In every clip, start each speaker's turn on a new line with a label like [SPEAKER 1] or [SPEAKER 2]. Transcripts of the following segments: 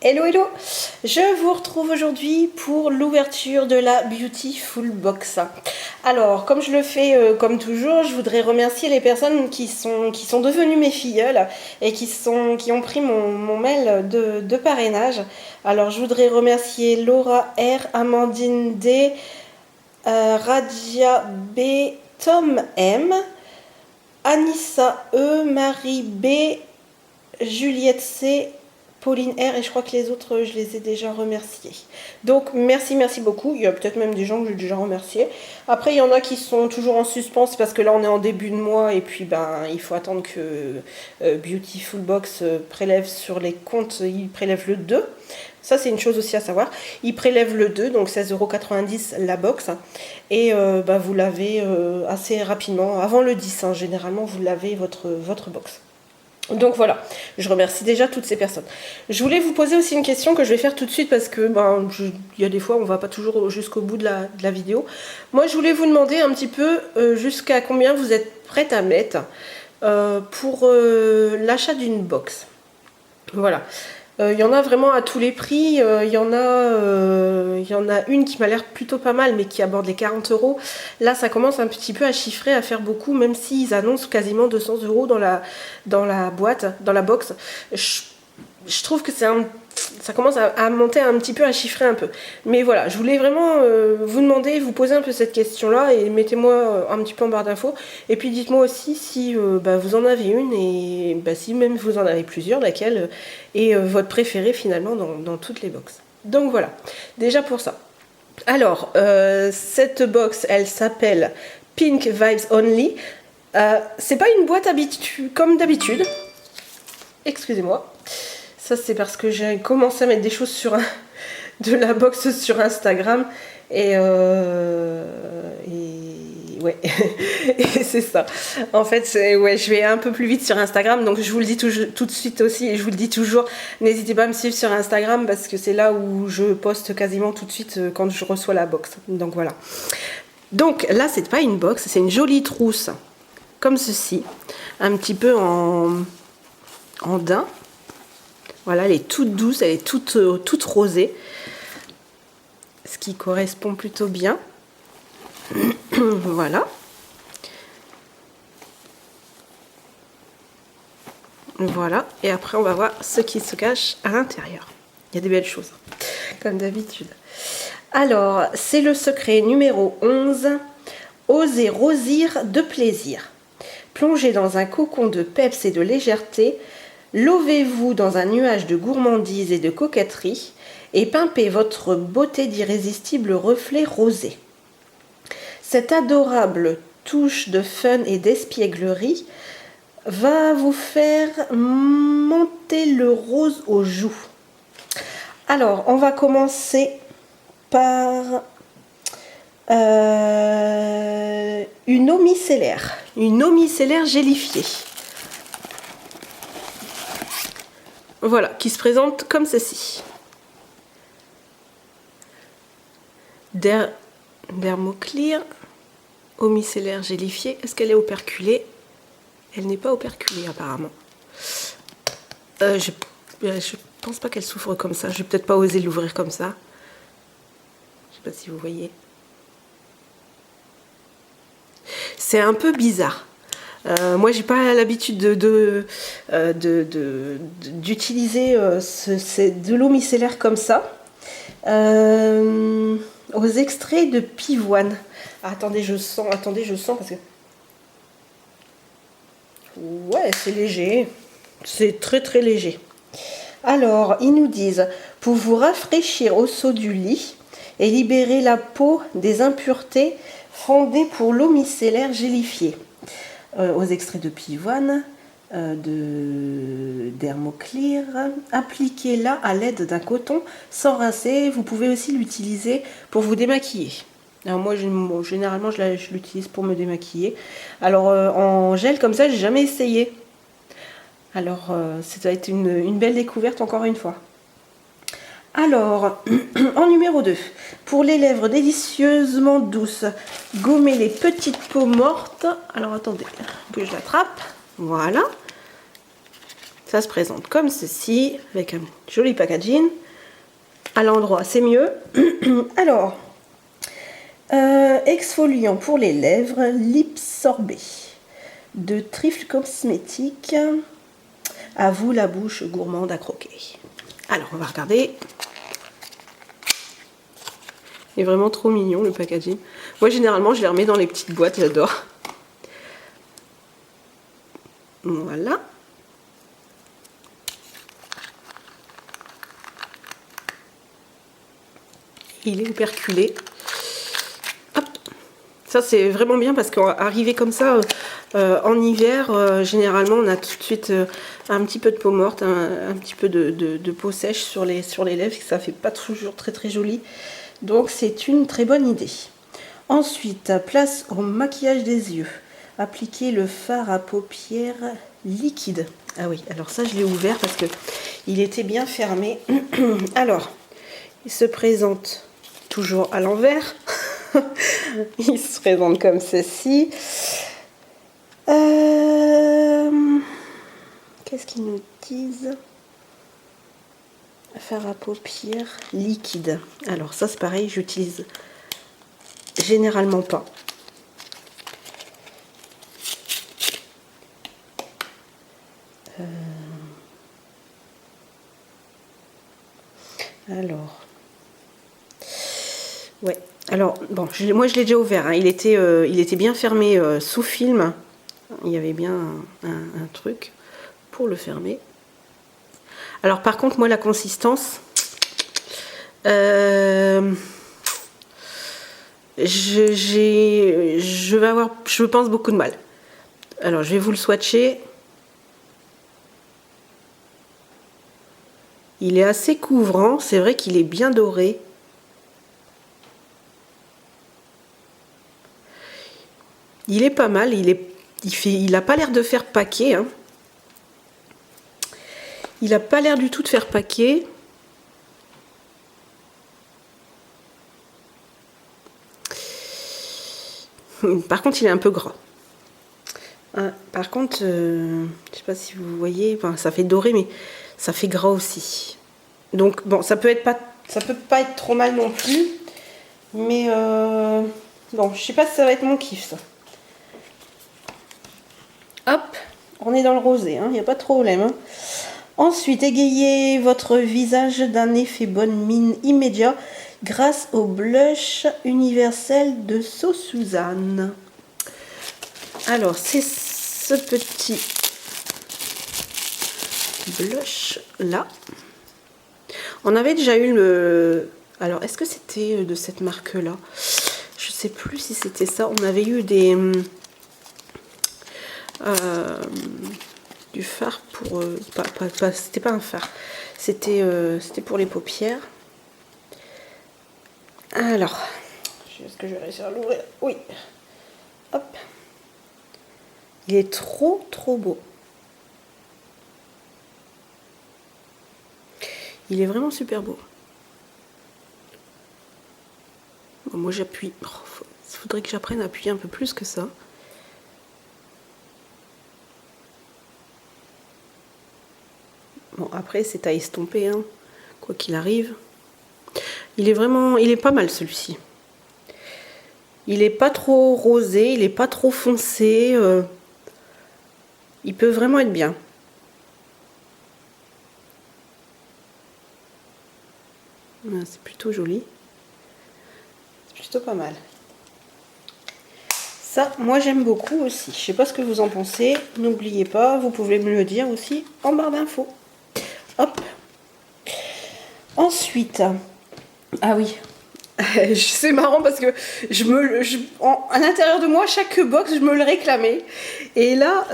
[SPEAKER 1] Hello hello, je vous retrouve aujourd'hui pour l'ouverture de la Beautiful Box. Alors comme je le fais comme toujours, je voudrais remercier les personnes qui sont devenues mes filleules et qui ont pris mon mail de parrainage. Alors je voudrais remercier Laura R, Amandine D, Radia B, Tom M, Anissa E, Marie B, Juliette C, Pauline R, et je crois que les autres, je les ai déjà remerciés. Donc, merci beaucoup. Il y a peut-être même des gens que j'ai déjà remerciés. Après, il y en a qui sont toujours en suspens, parce que là, on est en début de mois, et puis, il faut attendre que Beautiful Box prélève sur les comptes. Il prélève le 2. Ça, c'est une chose aussi à savoir. Il prélève le 2, donc 16,90 € la box. Et vous l'avez assez rapidement, avant le 10, hein, généralement, vous l'avez votre box. Donc voilà, je remercie déjà toutes ces personnes. Je voulais vous poser aussi une question que je vais faire tout de suite parce que il y a des fois on ne va pas toujours jusqu'au bout de la vidéo. Moi je voulais vous demander un petit peu jusqu'à combien vous êtes prête à mettre pour l'achat d'une box. Voilà. Il y en a vraiment à tous les prix. Il y en a une qui m'a l'air plutôt pas mal, mais qui aborde les 40 €. Là, ça commence un petit peu à chiffrer, à faire beaucoup, même s'ils annoncent quasiment 200 € dans la boîte, dans la box. Je trouve que ça commence à monter un petit peu, à chiffrer un peu. Mais voilà, je voulais vraiment vous demander, vous poser un peu cette question-là et mettez-moi un petit peu en barre d'infos. Et puis dites-moi aussi si vous en avez une et si même vous en avez plusieurs, laquelle est votre préférée finalement dans toutes les box. Donc voilà, déjà pour ça. Alors, cette box, elle s'appelle Pink Vibes Only. C'est pas une boîte comme d'habitude. Excusez-moi. Ça, c'est parce que j'ai commencé à mettre des choses de la box sur Instagram. Et ouais, et c'est ça. En fait, je vais un peu plus vite sur Instagram. Donc, je vous le dis tout de suite aussi. Et je vous le dis toujours, n'hésitez pas à me suivre sur Instagram parce que c'est là où je poste quasiment tout de suite quand je reçois la box. Donc, voilà. Donc, là, c'est pas une box, c'est une jolie trousse. Comme ceci. Un petit peu en daim. Voilà, elle est toute douce, elle est toute rosée. Ce qui correspond plutôt bien. Voilà. Voilà. Et après, on va voir ce qui se cache à l'intérieur. Il y a des belles choses, comme d'habitude. Alors, c'est le secret numéro 11. Osez rosir de plaisir. Plongez dans un cocon de peps et de légèreté. Lovez-vous dans un nuage de gourmandise et de coquetterie et pimpez votre beauté d'irrésistibles reflets rosés. Cette adorable touche de fun et d'espièglerie va vous faire monter le rose aux joues. Alors, on va commencer par une eau micellaire. Une eau micellaire gélifiée. Voilà, qui se présente comme ceci. Dermoclear, eau micellaire gélifiée. Est-ce qu'elle est operculée? Elle n'est pas operculée apparemment. Je pense pas qu'elle s'ouvre comme ça. Je vais peut-être pas oser l'ouvrir comme ça. Je sais pas si vous voyez. C'est un peu bizarre. Moi, j'ai pas l'habitude d'utiliser de l'eau micellaire comme ça. Aux extraits de pivoine. Ah, attendez, je sens parce que... Ouais, c'est léger. C'est très léger. Alors, ils nous disent, pour vous rafraîchir au saut du lit et libérer la peau des impuretés, fondez pour l'eau micellaire gélifiée. Aux extraits de pivoine, de Dermoclear, appliquez-la à l'aide d'un coton sans rincer. Vous pouvez aussi l'utiliser pour vous démaquiller. Alors moi, généralement, je l'utilise pour me démaquiller. Alors en gel comme ça, j'ai jamais essayé. Alors ça doit être une belle découverte encore une fois. Alors, en numéro 2, pour les lèvres délicieusement douces, gommez les petites peaux mortes. Alors attendez que je l'attrape. Voilà. Ça se présente comme ceci, avec un joli packaging. À l'endroit, c'est mieux. Alors, exfoliant pour les lèvres, lip sorbet de Trifle Cosmétique. À vous la bouche gourmande à croquer. Alors, on va regarder. Il est vraiment trop mignon le packaging. Moi, généralement, je les remets dans les petites boîtes, j'adore. Voilà. Il est operculé. Hop. Ça, c'est vraiment bien parce qu'arrivé comme ça, en hiver, généralement, on a tout de suite un petit peu de peau morte, un petit peu de peau sèche sur les lèvres. Ça fait pas toujours très très joli. Donc, c'est une très bonne idée. Ensuite, place au maquillage des yeux. Appliquez le fard à paupières liquide. Ah oui, alors ça, je l'ai ouvert parce que il était bien fermé. Alors, il se présente toujours à l'envers. Il se présente comme ceci. Qu'est-ce qu'ils nous disent? Fard à paupières liquide. Alors ça c'est pareil, j'utilise généralement pas. Alors, ouais. Alors bon, moi je l'ai déjà ouvert. Hein. Il était bien fermé sous film. Il y avait bien un truc pour le fermer. Alors par contre, moi la consistance, je vais avoir, je pense, beaucoup de mal. Alors je vais vous le swatcher. Il est assez couvrant, c'est vrai qu'il est bien doré. Il est pas mal, il a pas l'air de faire paquet. Hein. Il a pas l'air du tout de faire paquet. Par contre, il est un peu gras. Par contre, je sais pas si vous voyez, enfin, ça fait doré, mais ça fait gras aussi. Donc bon, ça peut pas être trop mal non plus, mais bon, je sais pas si ça va être mon kiff ça. Hop, on est dans le rosé, il n'y a pas de problème. Hein. Ensuite, égayez votre visage d'un effet bonne mine immédiat grâce au blush universel de So Suzanne. Alors, c'est ce petit blush là. On avait déjà eu le... Alors, est-ce que c'était de cette marque-là? Je sais plus si c'était ça. On avait eu des... du fard pour... c'était pas un fard. C'était pour les paupières. Alors, est-ce que je vais réussir à l'ouvrir? Oui. Hop. Il est trop beau. Il est vraiment super beau. Bon, moi j'appuie. Il faudrait que j'apprenne à appuyer un peu plus que ça. Bon, après c'est à estomper, hein, quoi qu'il arrive. Il est pas mal celui-ci. Il est pas trop rosé, il est pas trop foncé. Il peut vraiment être bien. C'est plutôt joli. C'est plutôt pas mal. Ça, moi j'aime beaucoup aussi. Je sais pas ce que vous en pensez. N'oubliez pas, vous pouvez me le dire aussi en barre d'infos. Hop. Ensuite, ah oui, c'est marrant parce que à l'intérieur de moi, chaque box, je me le réclamais. Et là,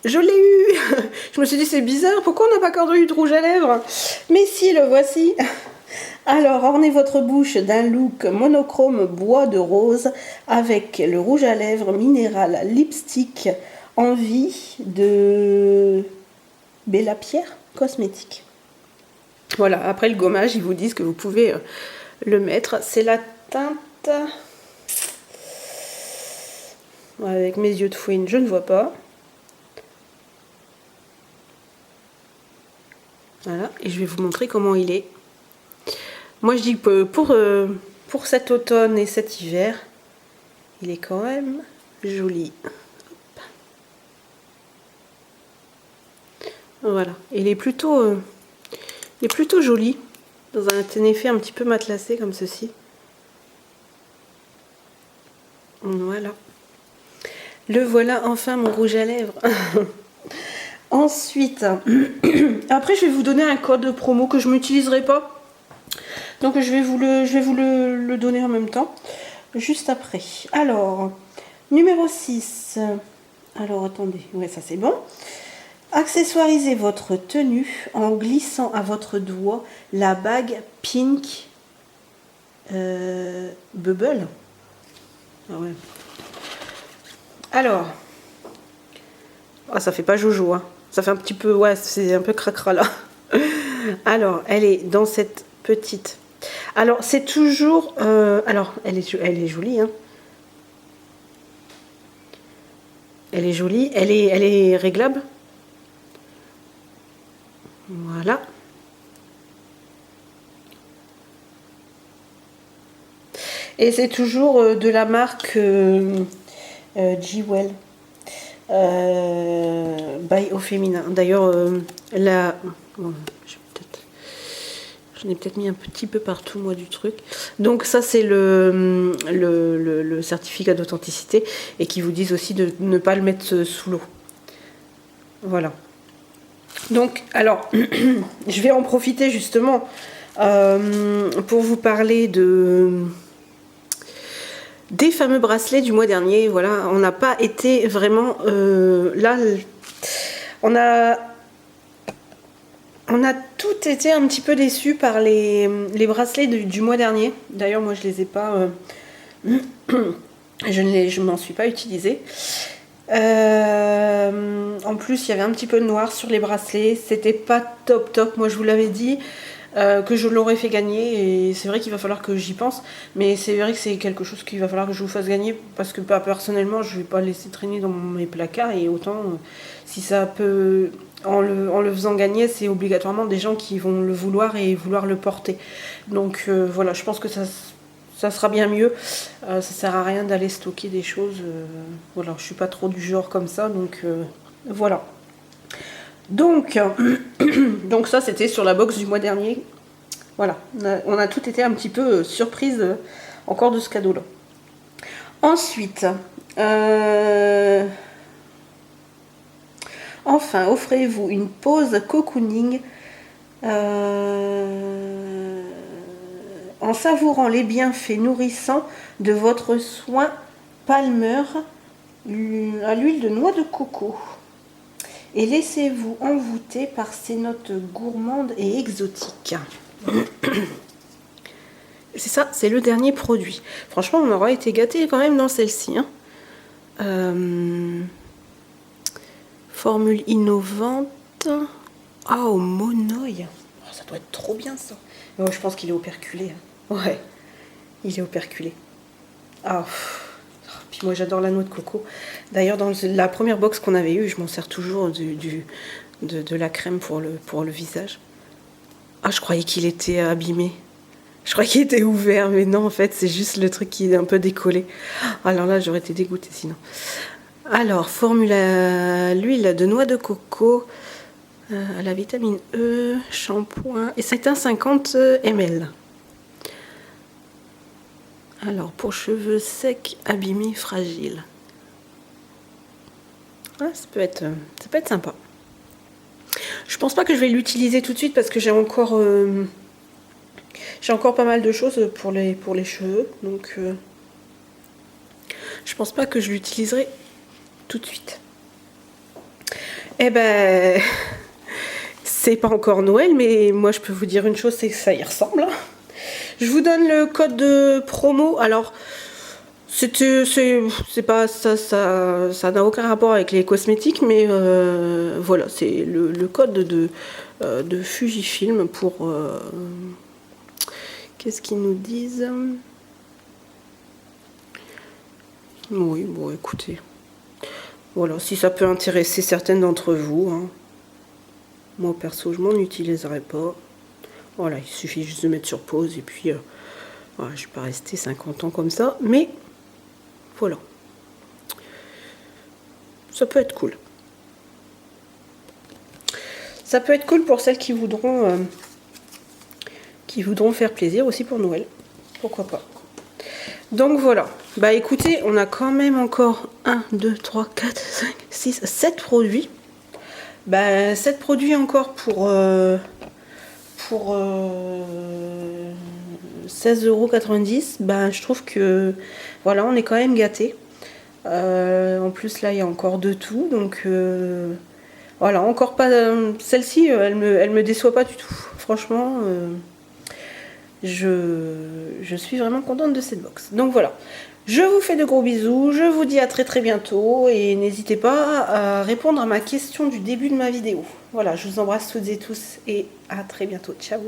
[SPEAKER 1] je l'ai eu. Je me suis dit, c'est bizarre, pourquoi on n'a pas encore eu de rouge à lèvres? Mais si, le voici. Alors, ornez votre bouche d'un look monochrome bois de rose avec le rouge à lèvres minéral lipstick Envie de Bella Pierre Cosmétique. Voilà, après le gommage, ils vous disent que vous pouvez le mettre. C'est la teinte... Avec mes yeux de fouine, je ne vois pas. Voilà, et je vais vous montrer comment il est. Moi je dis que pour cet automne et cet hiver, il est quand même joli. Hop. Voilà, il est plutôt joli, dans un effet un petit peu matelassé comme ceci. Voilà. Le voilà enfin mon rouge à lèvres. Ensuite, après je vais vous donner un code promo que je n'utiliserai pas. Donc je vais vous le donner en même temps, juste après. Alors, numéro 6. Alors attendez, ouais ça c'est bon. Accessoirisez votre tenue en glissant à votre doigt la bague Pink Bubble. Ah ouais. Alors, oh, ça fait pas jojo, hein. Ça fait un petit peu, ouais, c'est un peu cracra là. Alors, elle est dans cette petite. Alors, c'est toujours. Alors, elle est jolie, hein. Elle est jolie, elle est réglable. Voilà. Et c'est toujours de la marque G-Well. By au féminin. D'ailleurs, bon, j'en ai peut-être mis un petit peu partout, moi, du truc. Donc ça, c'est le certificat d'authenticité et qui vous disent aussi de ne pas le mettre sous l'eau. Voilà. Donc, alors, je vais en profiter justement pour vous parler des fameux bracelets du mois dernier. Voilà, on n'a pas été vraiment là. On a tout été un petit peu déçus par les bracelets du mois dernier. D'ailleurs, moi, je les ai pas. Je m'en suis pas utilisée. En plus, il y avait un petit peu de noir sur les bracelets. C'était pas top. Moi, je vous l'avais dit que je l'aurais fait gagner. Et c'est vrai qu'il va falloir que j'y pense. Mais c'est vrai que c'est quelque chose qu'il va falloir que je vous fasse gagner. Parce que personnellement, je vais pas le laisser traîner dans mes placards. Et autant, si ça peut. En le faisant gagner, c'est obligatoirement des gens qui vont le vouloir et vouloir le porter. Donc voilà, je pense que ça sera bien mieux. Ça sert à rien d'aller stocker des choses. Voilà, je suis pas trop du genre comme ça, donc voilà. Donc, donc ça c'était sur la box du mois dernier. Voilà, on a tout été un petit peu surprise encore de ce cadeau-là. Ensuite, enfin, offrez-vous une pause cocooning en savourant les bienfaits nourrissants de votre soin Palmer à l'huile de noix de coco. Et laissez-vous envoûter par ses notes gourmandes et exotiques. C'est ça, c'est le dernier produit. Franchement, on aura été gâtés quand même dans celle-ci. Hein. Formule innovante. Ah, au monoï. Oh, ça doit être trop bien ça. Oh, je pense qu'il est operculé. Hein. Ouais, il est operculé. Ah, puis moi j'adore la noix de coco. D'ailleurs, dans la première box qu'on avait eue, je m'en sers toujours de la crème pour le visage. Ah, je croyais qu'il était abîmé. Je croyais qu'il était ouvert, mais non, en fait, c'est juste le truc qui est un peu décollé. Alors là, j'aurais été dégoûtée sinon. Alors, formule à l'huile de noix de coco, à la vitamine E, shampoing, et c'est un 50 ml. Alors, pour cheveux secs, abîmés, fragiles. Ah, ça peut être sympa. Je pense pas que je vais l'utiliser tout de suite parce que j'ai encore pas mal de choses pour les cheveux. Donc, je pense pas que je l'utiliserai tout de suite. Eh ben, c'est pas encore Noël, mais moi je peux vous dire une chose, c'est que ça y ressemble. Hein. Je vous donne le code de promo. Alors, c'est pas ça n'a aucun rapport avec les cosmétiques, mais voilà, c'est le code de Fujifilm pour qu'est-ce qu'ils nous disent? Oui, bon, écoutez, voilà, si ça peut intéresser certaines d'entre vous. Hein. Moi perso, je m'en utiliserai pas. Voilà, il suffit juste de mettre sur pause et puis voilà, je vais pas rester 50 ans comme ça, mais voilà. Ça peut être cool. Ça peut être cool pour celles qui voudront faire plaisir aussi pour Noël. Pourquoi pas. Donc voilà. Bah écoutez, on a quand même encore 1, 2, 3, 4, 5, 6, 7 produits. Bah 7 produits encore pour 16,90 €. Bah je trouve que voilà, on est quand même gâtés. En plus là il y a encore de tout, donc voilà, encore pas. Celle-ci, elle me déçoit pas du tout. Franchement, je suis vraiment contente de cette box. Donc voilà. Je vous fais de gros bisous. Je vous dis à très très bientôt. Et n'hésitez pas à répondre à ma question du début de ma vidéo. Voilà, je vous embrasse toutes et tous. Et à très bientôt. Ciao.